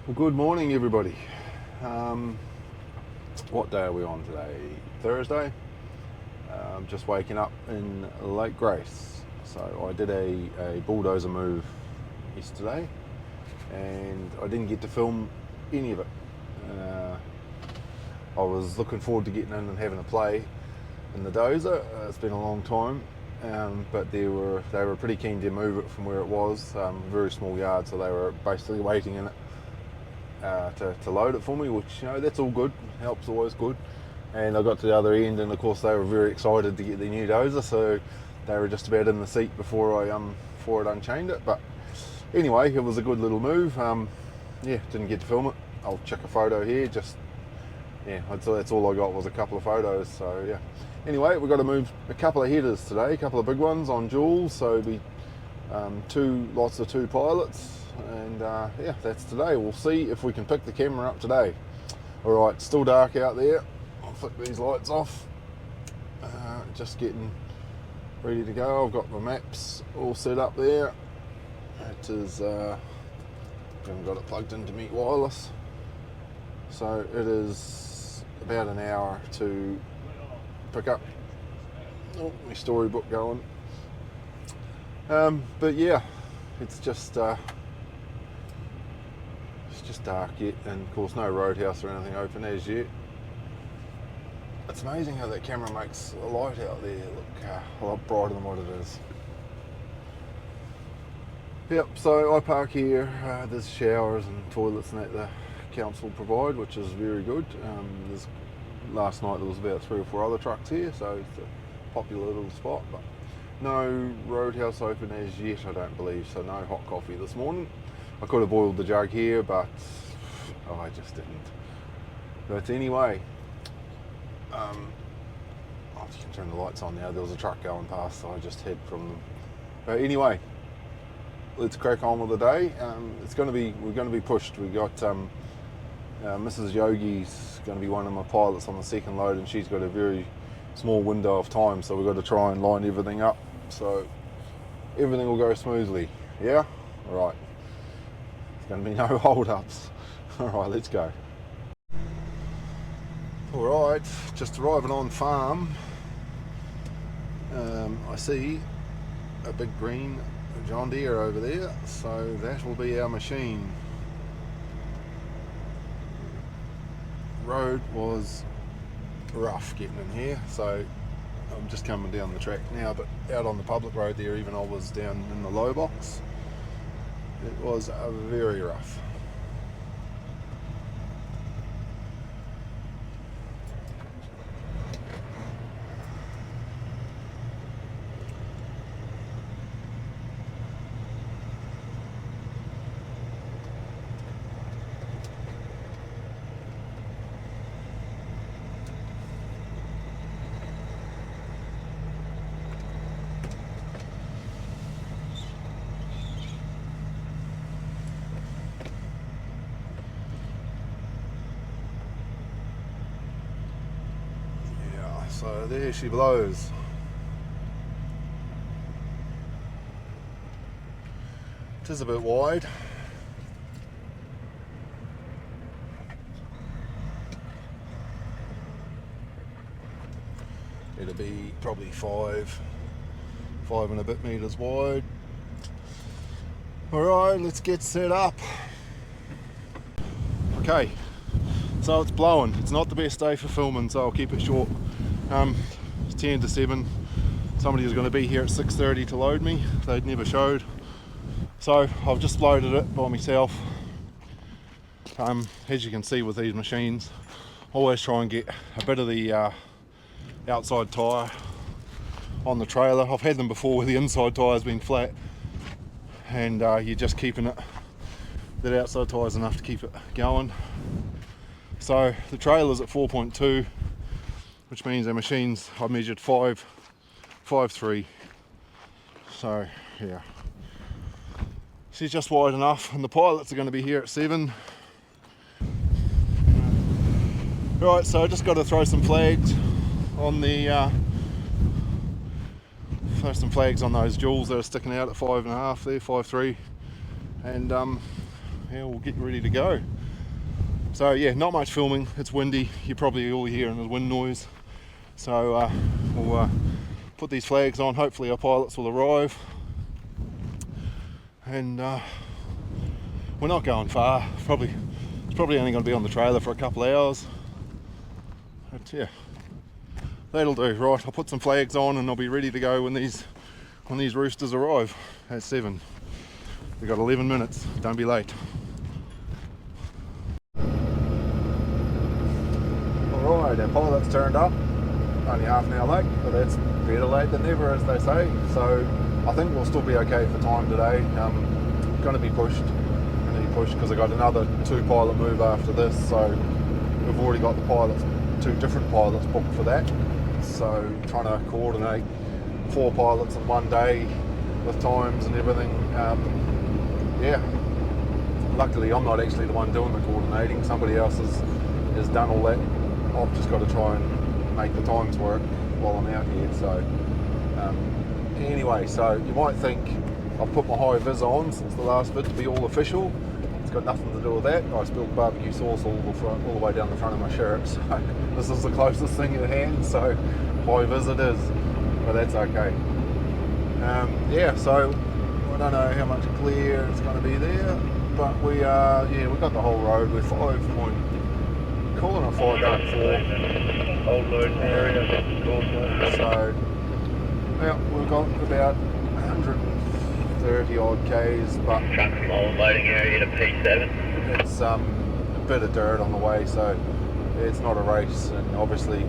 Well, good morning, everybody. What day are we on today? Thursday. Just waking up in Lake Grace. So I did a bulldozer move yesterday, and I didn't get to film any of it. I was looking forward to getting in and having a play in the dozer. It's been a long time, but they were pretty keen to move it from where it was. Very small yard, so they were basically waiting in it to load it for me, which, that's all good, helps, always good. And I got to the other end, and of course they were very excited to get their new dozer, so they were just about in the seat before I'd unchained it. But anyway, it was a good little move. Didn't get to film it. I'll check a photo here. That's all I got was a couple of photos. So yeah. Anyway, we've got to move a couple of headers today, a couple of big ones on duals. So it'll be lots of two pilots. And that's today. We'll see if we can pick the camera up today. Alright, still dark out there. I'll flick these lights off. Just getting ready to go. I've got my maps all set up there. It is, haven't got it plugged into Meet Wireless. So it is about an hour to pick up. Oh, my storybook going. But yeah, it's just dark yet, and of course no roadhouse or anything open as yet. It's amazing how that camera makes the light out there look a lot brighter than what it is. Yep, so I park here. There's showers and toilets and that the council provide, which is very good. Last night there was about 3 or 4 other trucks here, so it's a popular little spot, but no roadhouse open as yet, I don't believe, so no hot coffee this morning. I could have boiled the jug here, but I just didn't. But anyway, you can turn the lights on now. There was a truck going past, so I just hid from them. But anyway, let's crack on with the day. We're going to be pushed. We got Mrs. Yogi's going to be one of my pilots on the second load, and she's got a very small window of time, so we've got to try and line everything up so everything will go smoothly. Yeah? Alright. There's going to be no hold-ups. Alright, let's go. Alright, just arriving on farm. I see a big green John Deere over there, so that will be our machine. Road was rough getting in here, so I'm just coming down the track now, but out on the public road there, even I was down in the low box, it was very rough. So there she blows. It is a bit wide. It'll be probably 5 and a bit meters wide. Alright, let's get set up. Okay, so it's blowing. It's not the best day for filming, so I'll keep it short. It's 10 to 7. Somebody was going to be here at 6:30 to load me. They'd never showed. So I've just loaded it by myself. As you can see with these machines, always try and get a bit of the outside tyre on the trailer. I've had them before where the inside tyre's been flat, and you're just keeping it, that outside tyre's enough to keep it going. So the trailer's at 4.2, which means our machines, I measured 5.3. So yeah, she's just wide enough, and the pilots are going to be here at 7. Right, so I just got to throw some flags on the those duals that are sticking out at 5.5 there, 5.3, and yeah, we'll get ready to go. So yeah, not much filming. It's windy. You're probably all hearing the wind noise. So we'll put these flags on. Hopefully our pilots will arrive. And we're not going far. It's probably only going to be on the trailer for a couple of hours. But yeah, that'll do. Right, I'll put some flags on and I'll be ready to go when these roosters arrive at 7. We've got 11 minutes. Don't be late. Alright, our pilot's turned up. Only half an hour late, but that's better late than never, as they say. So I think we'll still be okay for time today. Going to be pushed because I got another 2 pilot move after this. So we've already got the pilots, 2 different pilots booked for that. So trying to coordinate 4 pilots in one day with times and everything. Yeah. Luckily, I'm not actually the one doing the coordinating. Somebody else has done all that. I've just got to try and make the times work while I'm out here. So anyway, so you might think I've put my high vis on since the last vid to be all official. It's got nothing to do with that. I spilled barbecue sauce all the way down the front of my shirt. So this is the closest thing at hand. So high vis it is, but that's okay. Yeah, so I don't know how much clear it's going to be there, but we've got the whole road. We're calling it 5.4. Old loading area. So yeah, we've got about 130 odd k's, but Truck from old loading area to P7. it's a bit of dirt on the way, so it's not a race. And obviously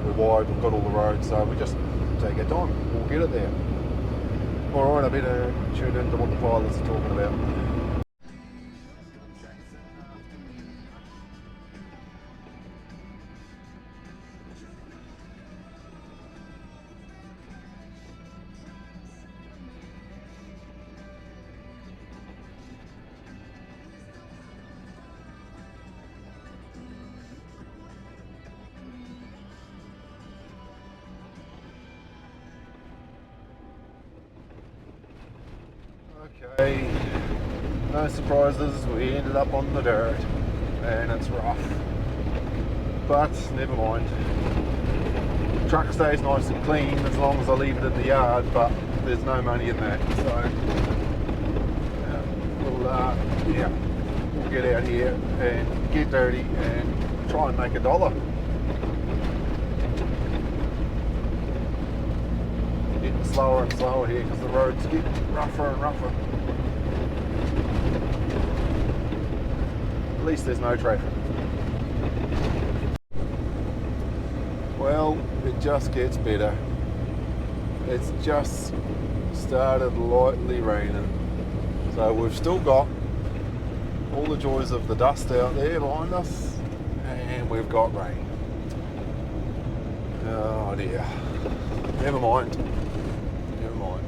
we're wide, we've got all the roads, so we just take our time. We'll get it there. All right, I better tune into what the pilots are talking about. Okay, no surprises, we ended up on the dirt and it's rough, but never mind. The truck stays nice and clean as long as I leave it in the yard, but there's no money in that, so we'll get out here and get dirty and try and make $1. Getting slower and slower here because the roads get rougher and rougher. At least there's no traffic. Well, it just gets better. It's just started lightly raining. So we've still got all the joys of the dust out there behind us, and we've got rain. Oh dear. Never mind. Never mind.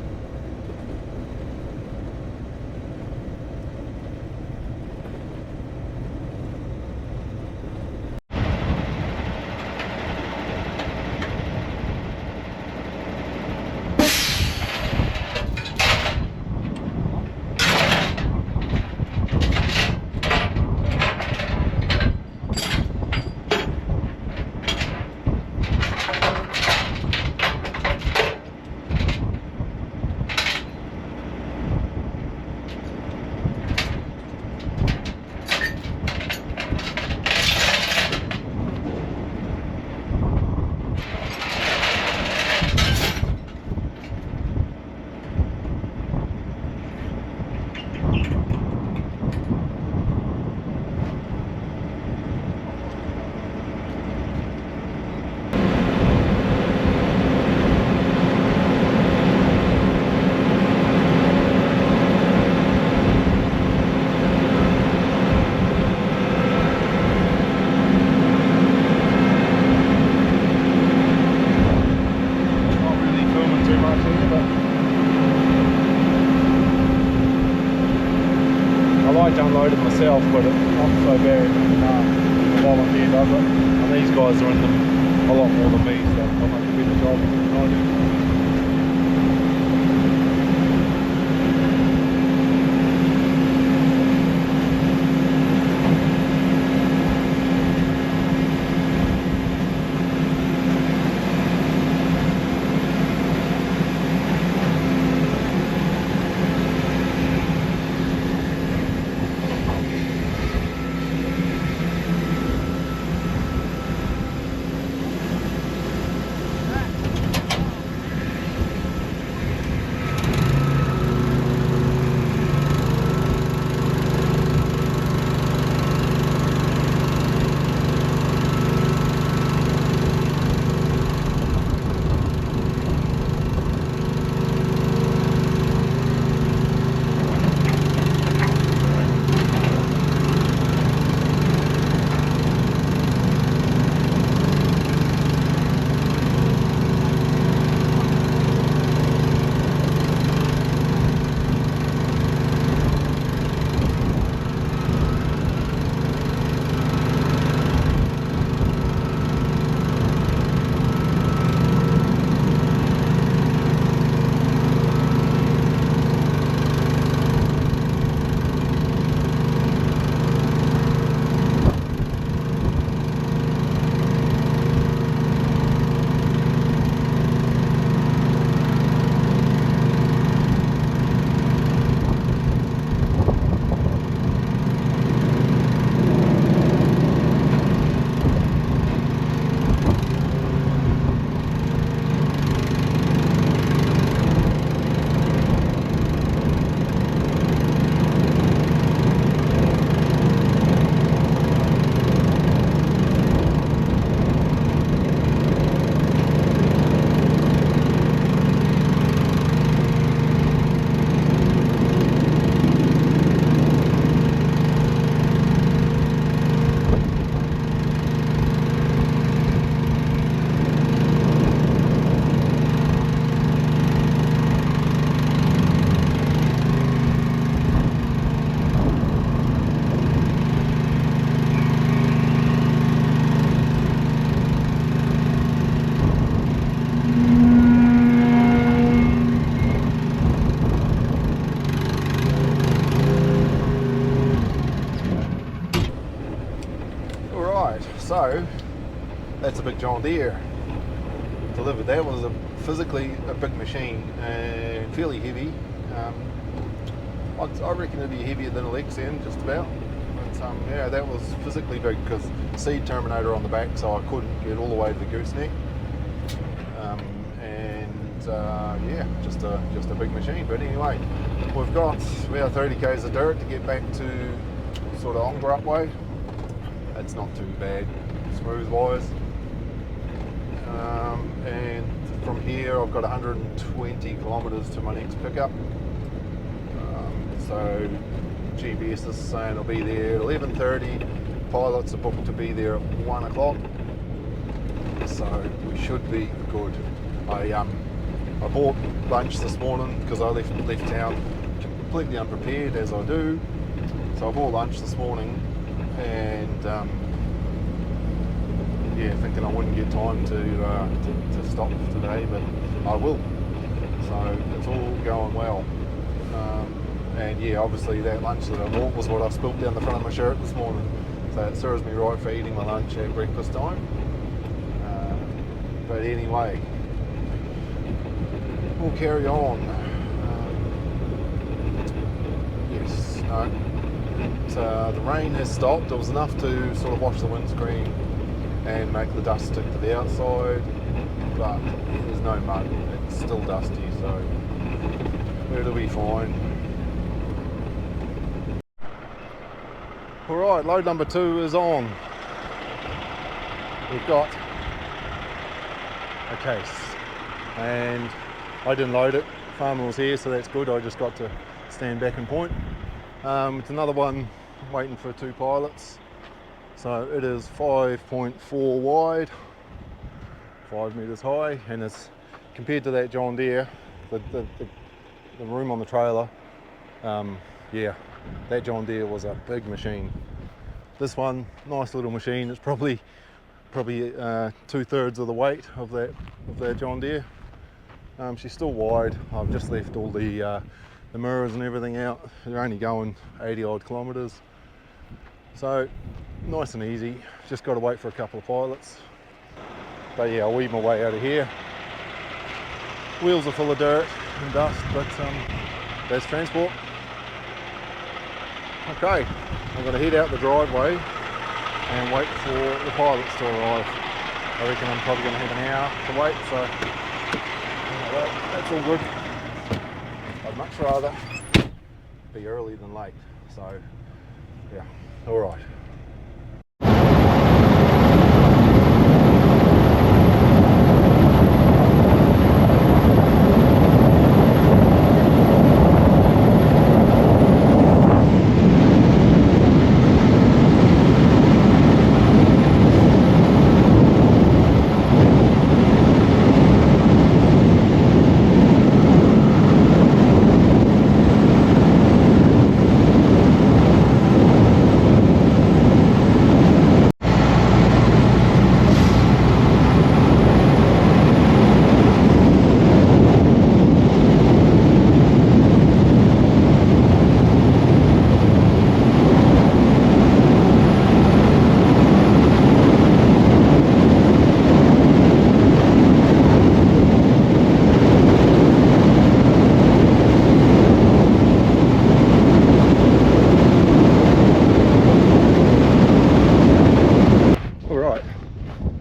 Unloaded myself, but it's not so bad. The volunteer does it, and these guys are in them a lot more than me, so I'll make a better job than I do. So that's a big John Deere delivered. That was physically a big machine and fairly heavy. I reckon it'd be heavier than a Lexion, just about. But yeah, that was physically big because seed terminator on the back, so I couldn't get all the way to the gooseneck. Yeah, just a big machine. But anyway, we've got about 30 k's of dirt to get back to sort of Ongerup way. It's not too bad, smooth wise. And from here, I've got 120 kilometres to my next pickup. So GPS is saying I'll be there at 11:30. Pilots are booked to be there at 1 o'clock. So we should be good. I bought lunch this morning because I left town completely unprepared, as I do. So I bought lunch this morning and yeah, thinking I wouldn't get time to stop today, but I will. So it's all going well. And yeah, obviously that lunch that I bought was what I spilled down the front of my shirt this morning. So it serves me right for eating my lunch at breakfast time. But anyway, we'll carry on. Yes, no. The rain has stopped. It was enough to sort of wash the windscreen and make the dust stick to the outside, but there's no mud. It's still dusty, so it'll be fine. Alright, load number 2 is on. We've got a case, and I didn't load it. Farmer was here, so that's good. I just got to stand back and point. It's another one waiting for 2 pilots. So it is 5.4 wide, 5 metres high, and it's compared to that John Deere, the room on the trailer. Yeah, that John Deere was a big machine. This one, nice little machine. It's probably 2/3 of the weight of that John Deere. She's still wide. I've just left all the mirrors and everything out. They're only going 80 odd kilometres. So nice and easy. Just got to wait for a couple of pilots. But yeah, I'll weave my way out of here. Wheels are full of dirt and dust, but that's transport. Okay, I'm going to head out the driveway and wait for the pilots to arrive. I reckon I'm probably going to have an hour to wait, so that's all good. I'd much rather be early than late, so yeah, all right.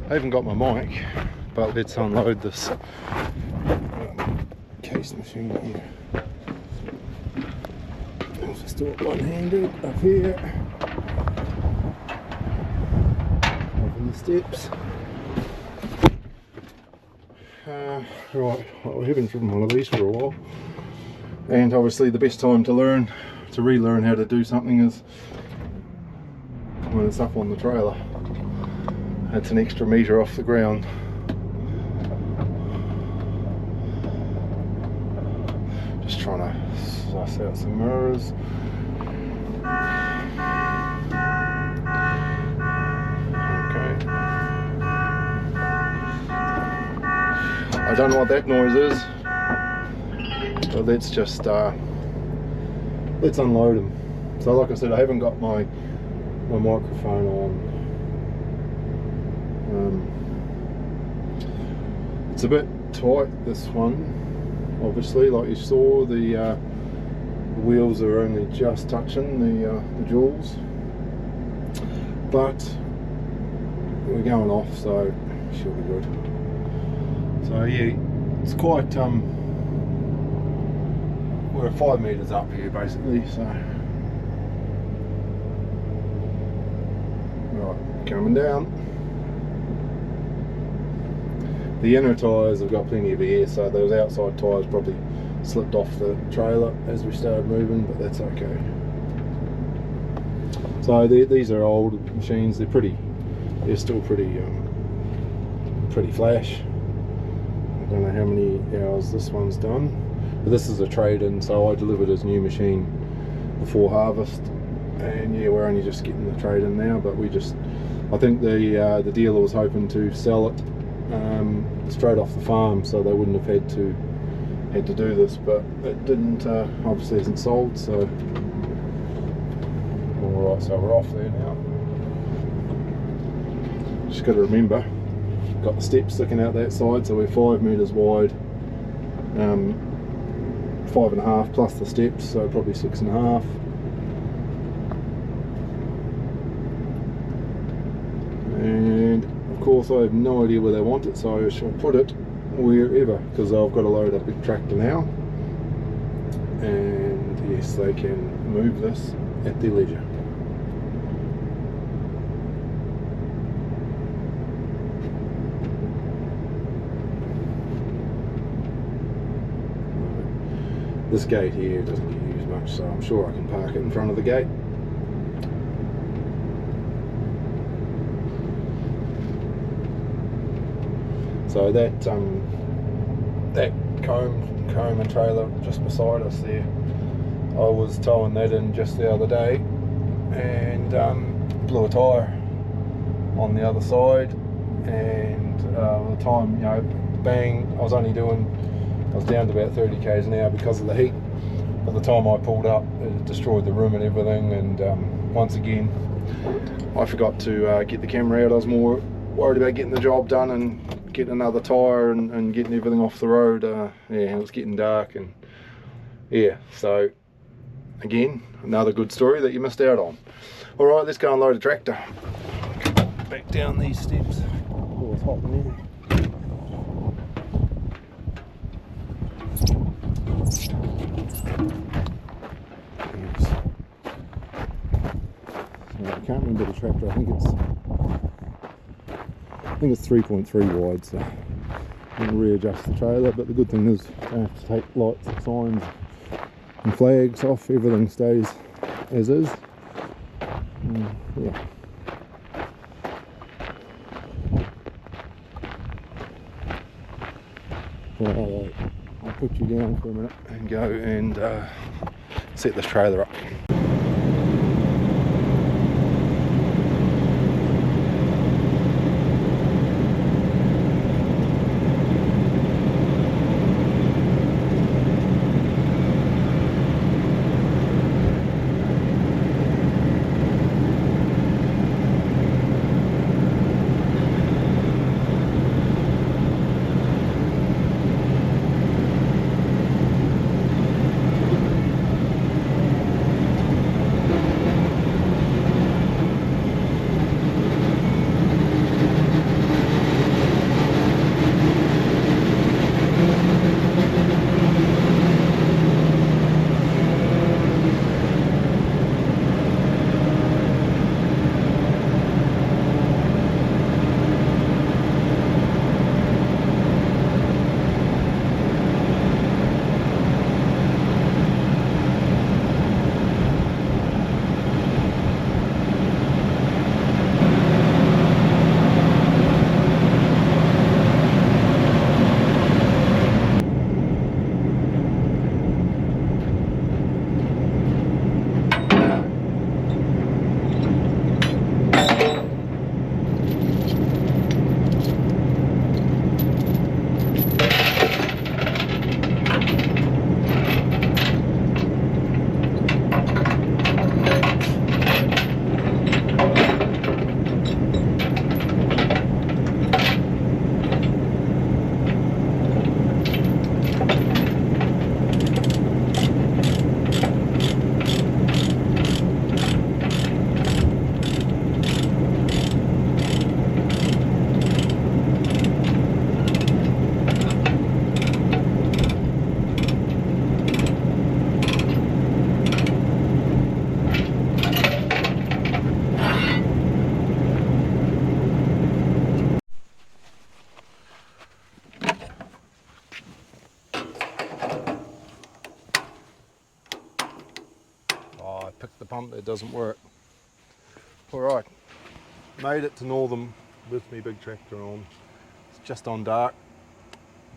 I haven't got my mic, but let's unload this case machine here. I'll just do it one-handed up here. Open the steps. Right, well, we haven't driven one of these for a while, and obviously the best time to relearn how to do something is when it's up on the trailer. It's an extra metre off the ground. Just trying to suss out some mirrors. Okay. I don't know what that noise is, but let's just let's unload them. So like I said, I haven't got my microphone on. It's a bit tight, this one. Obviously, like you saw, the wheels are only just touching the jewels, but we're going off, so should be good. So yeah, it's quite we're 5 meters up here basically, so right, coming down. The inner tyres have got plenty of air, so those outside tyres probably slipped off the trailer as we started moving, but that's okay. So these are old machines. They're still pretty flash. I don't know how many hours this one's done, but this is a trade-in, so I delivered his new machine before harvest, and yeah, we're only just getting the trade-in now. But I think the dealer was hoping to sell it straight off the farm, so they wouldn't have had to do this, but it didn't. Obviously isn't sold, so alright, so we're off there now. Just got to remember, got the steps sticking out that side, so we're 5 meters wide, 5.5 plus the steps, so probably 6.5. And of course I have no idea where they want it, so I shall put it wherever, because I've got to load up a big tractor now, and yes, they can move this at their leisure. This gate here doesn't get used much, so I'm sure I can park it in front of the gate. So that comb and trailer just beside us there, I was towing that in just the other day, and blew a tyre on the other side, and by the time, you know, bang, I was down to about 30 k's an hour because of the heat. By the time I pulled up, it destroyed the rim and everything, and once again I forgot to get the camera out. I was more worried about getting the job done and getting another tyre and getting everything off the road. Yeah, it was getting dark, and yeah, so again, another good story that you missed out on. Alright, let's go and load a tractor. Back down these steps. Oh, it's hot in there. Yes. So I can't remember the tractor. I think it's 3.3 wide, so I'm going to readjust the trailer, but the good thing is I don't have to take lights and signs and flags off. Everything stays as is. Yeah. Alright, I'll put you down for a minute and go and set this trailer up. it doesn't work. Alright, made it to Northam with me big tractor on. It's just on dark,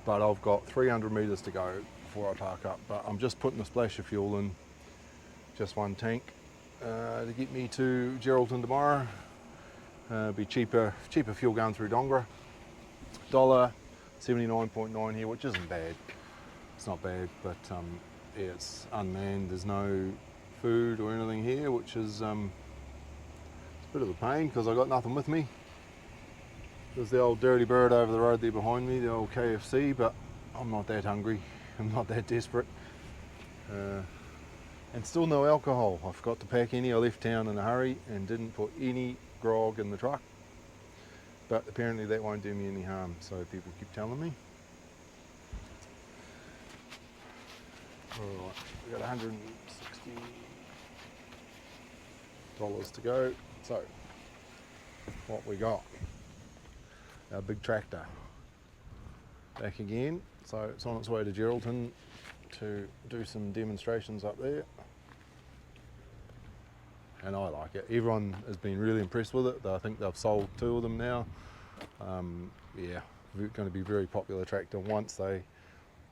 but I've got 300 metres to go before I park up. But I'm just putting a splash of fuel in, just one tank, to get me to Geraldton tomorrow. Be cheaper fuel going through Dongra. $1.79.9 here, which isn't bad. It's not bad, but yeah, it's unmanned. There's no food or anything here, which is it's a bit of a pain because I got nothing with me. There's the old dirty bird over the road there behind me, the old KFC, but I'm not that hungry. I'm not that desperate. And still no alcohol. I forgot to pack any. I left town in a hurry and didn't put any grog in the truck. But apparently that won't do me any harm, so people keep telling me. Alright, we've got $160 to go. So, what we got? Our big tractor. Back again. So it's on its way to Geraldton to do some demonstrations up there. And I like it. Everyone has been really impressed with it. I think they've sold 2 of them now. Yeah, going to be a very popular tractor once they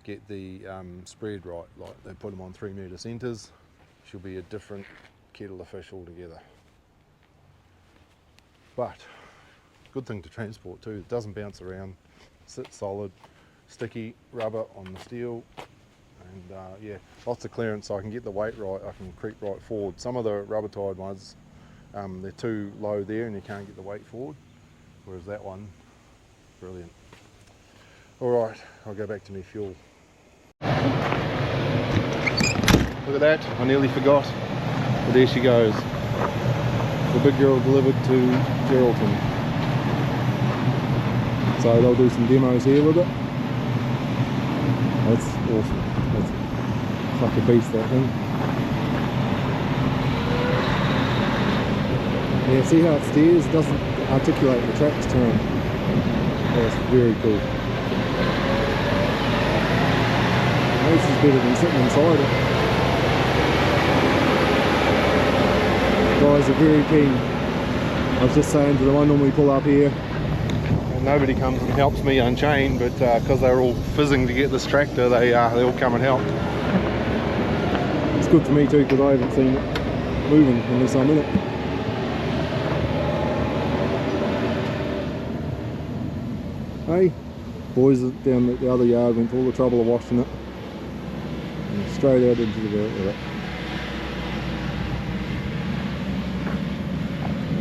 get the spread right. Like they put them on 3 metre centres. She'll be a different kettle of fish altogether. But good thing to transport too. It doesn't bounce around, sits solid, sticky rubber on the steel. And yeah, lots of clearance so I can get the weight right, I can creep right forward. Some of the rubber tied ones, they're too low there and you can't get the weight forward, whereas that one, brilliant. Alright, I'll go back to my fuel. Look at that, I nearly forgot, but there she goes. The big girl delivered to Geraldton. So they'll do some demos here with it. That's awesome. It's like a beast, that thing. Yeah, see how it steers? It doesn't articulate the tracks to him. That's very cool. This is better than sitting inside it. Guys are very keen. I was just saying to the one when we pull up here, nobody comes and helps me unchain, but because they're all fizzing to get this tractor, they all come and help. It's good for me too because I haven't seen it moving unless I'm in it. Hey, boys down the other yard went to all the trouble of washing it and straight out into the dirt with it.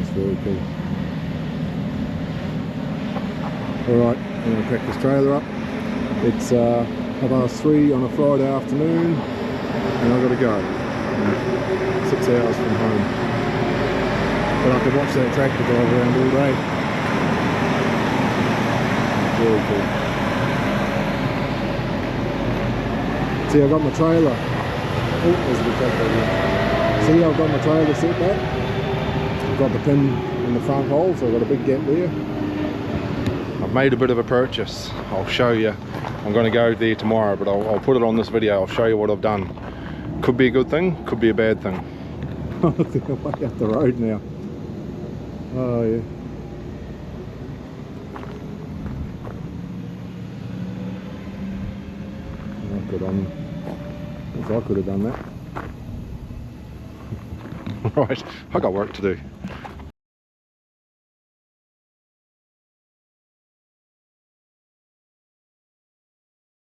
It's very cool. Alright, I'm going to crack this trailer up. It's 3:30 on a Friday afternoon and I've got to go. 6 hours from home. But I could watch that tractor drive around all day. Very cool. See, I've got my trailer. Oh, there's a big tractor here. See, I've got my trailer set back. I've got the pin in the front hole, so I've got a big gap there. I've made a bit of a purchase. I'll show you. I'm going to go there tomorrow, but I'll put it on this video. I'll show you what I've done. Could be a good thing, could be a bad thing. I think I'm way up the road now. Oh yeah. I could have done that. Right, I got work to do.